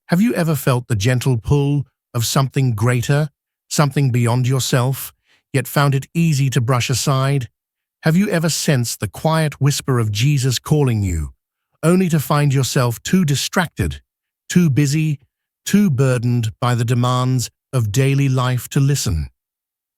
Have you ever felt the gentle pull of something greater, something beyond yourself, yet found it easy to brush aside? Have you ever sensed the quiet whisper of Jesus calling you, only to find yourself too distracted, too busy, too burdened by the demands of daily life to listen?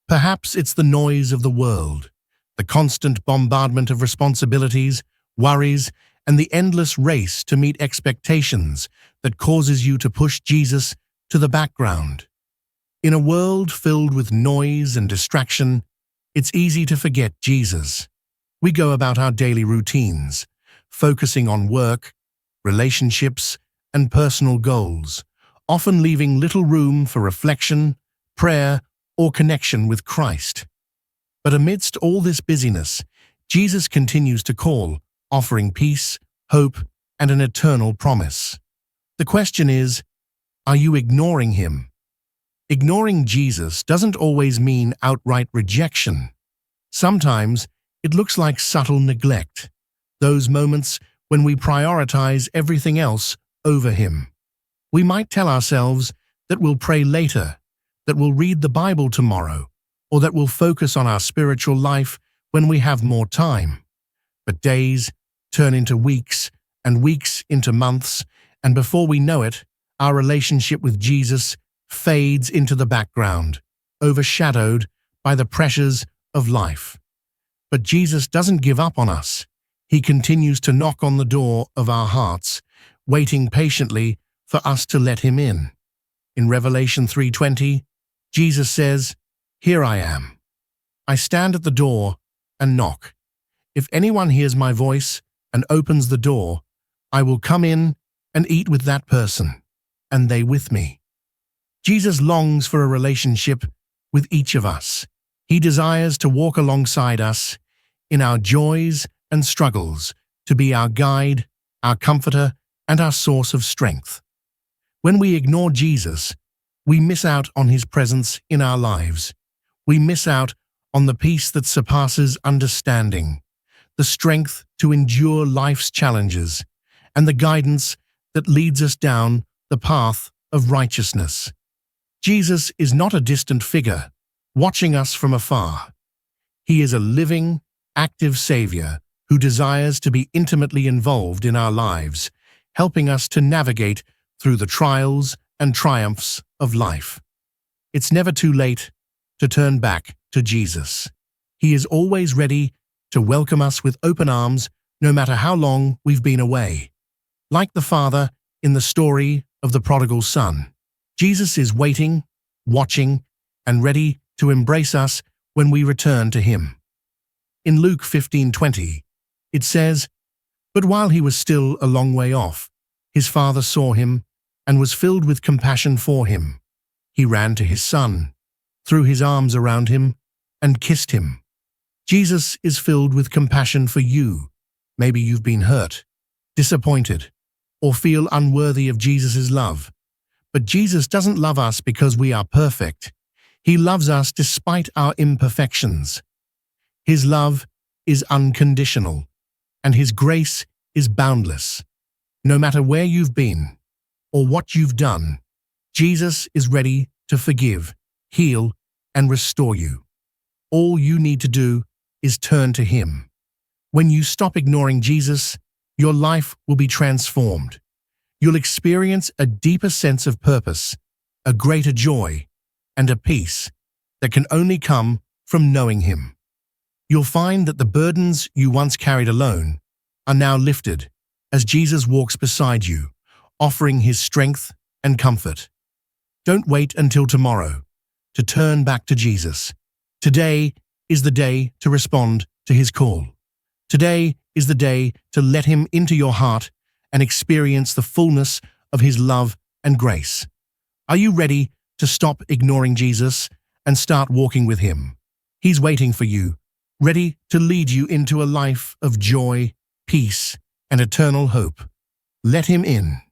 Perhaps it's the noise of the world, the constant bombardment of responsibilities, worries, and the endless race to meet expectations that causes you to push Jesus to the background. In a world filled with noise and distraction, it's easy to forget Jesus. We go about our daily routines, focusing on work, relationships, and personal goals, often leaving little room for reflection, prayer, or connection with Christ. But amidst all this busyness, Jesus continues to call, offering peace, hope, and an eternal promise. The question is, are you ignoring him? Ignoring Jesus doesn't always mean outright rejection. Sometimes it looks like subtle neglect, those moments when we prioritize everything else over him. We might tell ourselves that we'll pray later, that we'll read the Bible tomorrow, or that we'll focus on our spiritual life when we have more time. But days turn into weeks, and weeks into months, and before we know it, our relationship with Jesus fades into the background, overshadowed by the pressures of life. But Jesus doesn't give up on us. He continues to knock on the door of our hearts, waiting patiently for us to let him in. In Revelation 3:20, Jesus says, "Here I am. I stand at the door and knock. If anyone hears my voice and opens the door, I will come in and eat with that person, and they with me." Jesus longs for a relationship with each of us. He desires to walk alongside us in our joys and struggles, to be our guide, our comforter, and our source of strength. When we ignore Jesus, we miss out on his presence in our lives. We miss out on the peace that surpasses understanding, the strength to endure life's challenges, and the guidance that leads us down the path of righteousness. Jesus is not a distant figure, watching us from afar. He is a living, active Savior who desires to be intimately involved in our lives, helping us to navigate through the trials and triumphs of life. It's never too late to turn back to Jesus. He is always ready to welcome us with open arms, no matter how long we've been away. Like the Father in the story of the prodigal son, Jesus is waiting, watching, and ready to embrace us when we return to him. In Luke 15:20, it says, "But while he was still a long way off, his father saw him and was filled with compassion for him. He ran to his son, threw his arms around him, and kissed him." Jesus is filled with compassion for you. Maybe you've been hurt, disappointed, or feel unworthy of Jesus' love. But Jesus doesn't love us because we are perfect. He loves us despite our imperfections. His love is unconditional, and his grace is boundless. No matter where you've been or what you've done, Jesus is ready to forgive, heal, and restore you. All you need to do is turn to him. When you stop ignoring Jesus, your life will be transformed. You'll experience a deeper sense of purpose, a greater joy, and a peace that can only come from knowing him. You'll find that the burdens you once carried alone are now lifted as Jesus walks beside you, offering his strength and comfort. Don't wait until tomorrow to turn back to Jesus. Today is the day to respond to his call. Today is the day to let him into your heart and experience the fullness of his love and grace. Are you ready to stop ignoring Jesus and start walking with him? He's waiting for you, ready to lead you into a life of joy, peace, and eternal hope. Let him in.